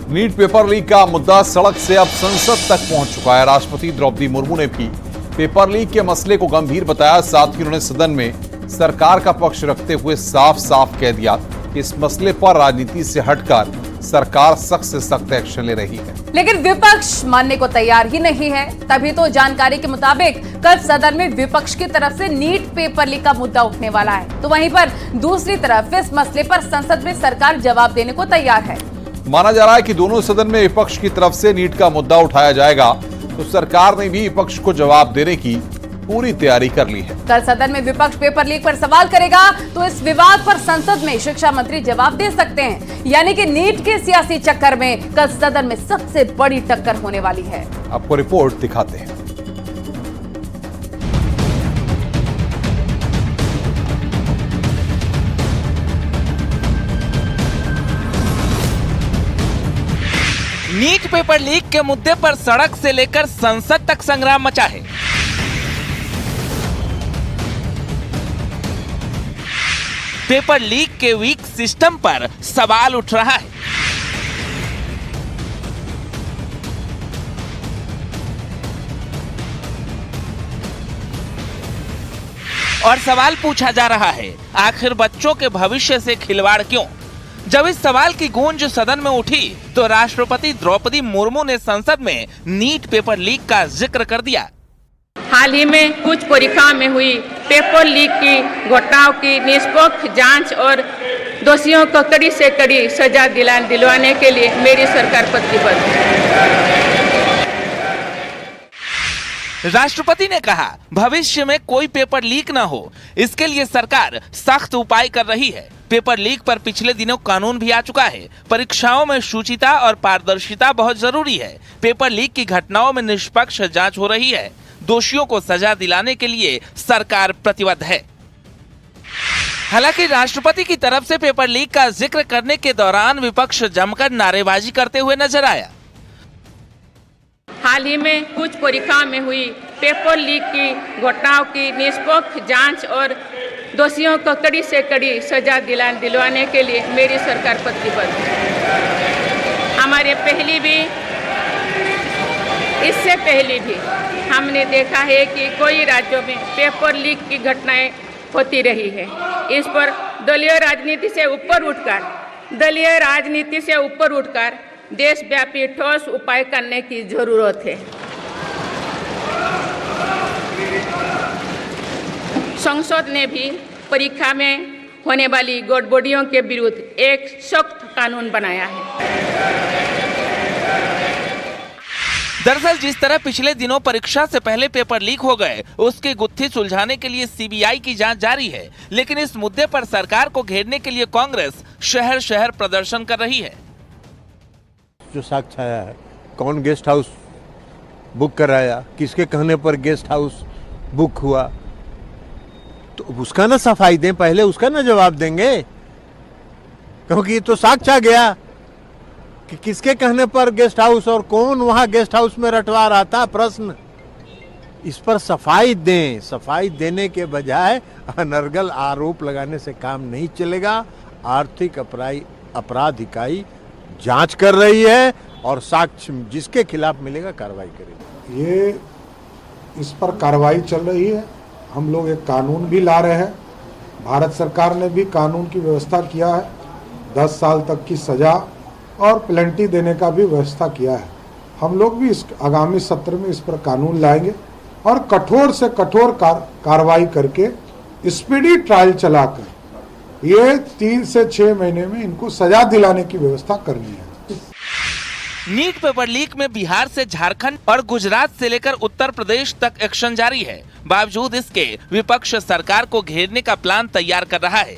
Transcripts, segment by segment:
NEET paper leak का मुद्दा सड़क से अब संसद तक पहुंच चुका है। राष्ट्रपति द्रौपदी मुर्मू ने भी पेपर लीक के मसले को गंभीर बताया। साथ ही उन्होंने सदन में सरकार का पक्ष रखते हुए साफ साफ कह दिया कि इस मसले पर राजनीति से हटकर सरकार सख्त से सख्त एक्शन ले रही है। लेकिन विपक्ष मानने को तैयार ही नहीं है। तभी तो जानकारी के मुताबिक कल सदन में विपक्ष की तरफ से नीट पेपर लीक का मुद्दा उठने वाला है, तो वहीं पर दूसरी तरफ इस मसले पर संसद में सरकार जवाब देने को तैयार है। माना जा रहा है कि दोनों सदन में विपक्ष की तरफ से नीट का मुद्दा उठाया जाएगा, तो सरकार ने भी विपक्ष को जवाब देने की पूरी तैयारी कर ली है। कल सदन में विपक्ष पेपर लीक पर सवाल करेगा, तो इस विवाद पर संसद में शिक्षा मंत्री जवाब दे सकते हैं। यानी कि नीट के सियासी चक्कर में कल सदन में सबसे बड़ी टक्कर होने वाली है। आपको रिपोर्ट दिखाते हैं। नीट पेपर लीक के मुद्दे पर सड़क से लेकर संसद तक संग्राम मचा है। पेपर लीक के वीक सिस्टम पर सवाल उठ रहा है। और सवाल पूछा जा रहा है, आखिर बच्चों के भविष्य से खिलवाड़ क्यों? जब इस सवाल की गूंज सदन में उठी तो राष्ट्रपति द्रौपदी मुर्मू ने संसद में नीट पेपर लीक का जिक्र कर दिया। हाल ही में कुछ परीक्षाओं में हुई पेपर लीक की घटनाओं की निष्पक्ष जांच और दोषियों को कड़ी से कड़ी सजा दिलवाने के लिए मेरी सरकार प्रतिबद्ध है। राष्ट्रपति ने कहा, भविष्य में कोई पेपर लीक न हो, इसके लिए सरकार सख्त उपाय कर रही है। पेपर लीक पर पिछले दिनों कानून भी आ चुका है। परीक्षाओं में शुचिता और पारदर्शिता बहुत जरूरी है। पेपर लीक की घटनाओं में निष्पक्ष जांच हो रही है। दोषियों को सजा दिलाने के लिए सरकार प्रतिबद्ध है। हालांकि राष्ट्रपति की तरफ से पेपर लीक का जिक्र करने के दौरान विपक्ष जमकर नारेबाजी करते हुए नजर आया। हाल ही में कुछ परीक्षाओं में हुई पेपर लीक की घटनाओं की निष्पक्ष जांच और दोषियों को कड़ी से कड़ी सजा दिलवाने के लिए मेरी सरकार प्रतिबद्ध है। हमारे इससे पहले भी हमने देखा है कि कई राज्यों में पेपर लीक की घटनाएं होती रही है। इस पर दलीय राजनीति से ऊपर उठकर देशव्यापी ठोस उपाय करने की जरूरत है। संसद ने भी परीक्षा में होने वाली गड़बड़ियों के विरुद्ध एक सख्त कानून बनाया है। दरअसल जिस तरह पिछले दिनों परीक्षा से पहले पेपर लीक हो गए, उसकी गुत्थी सुलझाने के लिए सीबीआई की जांच जारी है। लेकिन इस मुद्दे पर सरकार को घेरने के लिए कांग्रेस शहर शहर प्रदर्शन कर रही है। जो साक्ष्य आया है, कौन गेस्ट हाउस बुक कराया, किसके कहने पर गेस्ट हाउस बुक हुआ, तो उसका ना सफाई दें, पहले उसका ना जवाब देंगे। क्योंकि ये तो साक्ष्य आ गया कि किसके कहने पर गेस्ट हाउस और कौन वहां गेस्ट हाउस में रटवा रहा था। प्रश्न इस पर सफाई दें। सफाई देने के बजाय अनर्गल आरोप लगाने से काम नहीं चलेगा। आर्थिक अपराध इकाई जांच कर रही है और साक्ष्य जिसके खिलाफ मिलेगा कार्रवाई करेगी। ये इस पर कार्रवाई चल रही है। हम लोग एक कानून भी ला रहे हैं। भारत सरकार ने भी कानून की व्यवस्था किया है। 10 साल तक की सजा और पेनल्टी देने का भी व्यवस्था किया है। हम लोग भी इस आगामी सत्र में इस पर कानून लाएंगे और कठोर से कठोर कार्रवाई करके स्पीडी ट्रायल चलाकर ये 3 से 6 महीने में इनको सजा दिलाने की व्यवस्था करनी है। नीट पेपर लीक में बिहार से झारखंड और गुजरात से लेकर उत्तर प्रदेश तक एक्शन जारी है। बावजूद इसके विपक्ष सरकार को घेरने का प्लान तैयार कर रहा है।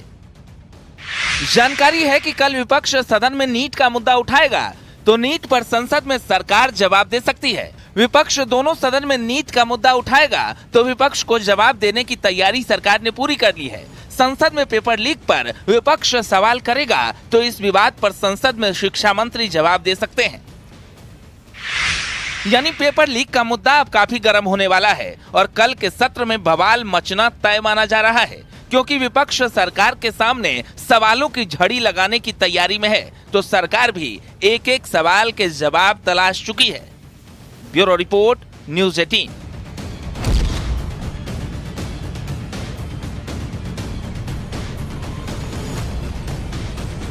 जानकारी है कि कल विपक्ष सदन में नीट का मुद्दा उठाएगा, तो नीट पर संसद में सरकार जवाब दे सकती है। विपक्ष दोनों सदन में नीट का मुद्दा उठाएगा, तो विपक्ष को जवाब देने की तैयारी सरकार ने पूरी कर ली है। संसद में पेपर लीक पर विपक्ष सवाल करेगा, तो इस विवाद पर संसद में शिक्षा मंत्री जवाब दे सकते हैं। यानी पेपर लीक का मुद्दा अब काफी गर्म होने वाला है और कल के सत्र में बवाल मचना तय माना जा रहा है। क्योंकि विपक्ष सरकार के सामने सवालों की झड़ी लगाने की तैयारी में है, तो सरकार भी एक एक सवाल के जवाब तलाश चुकी है। Bureau report, news 18।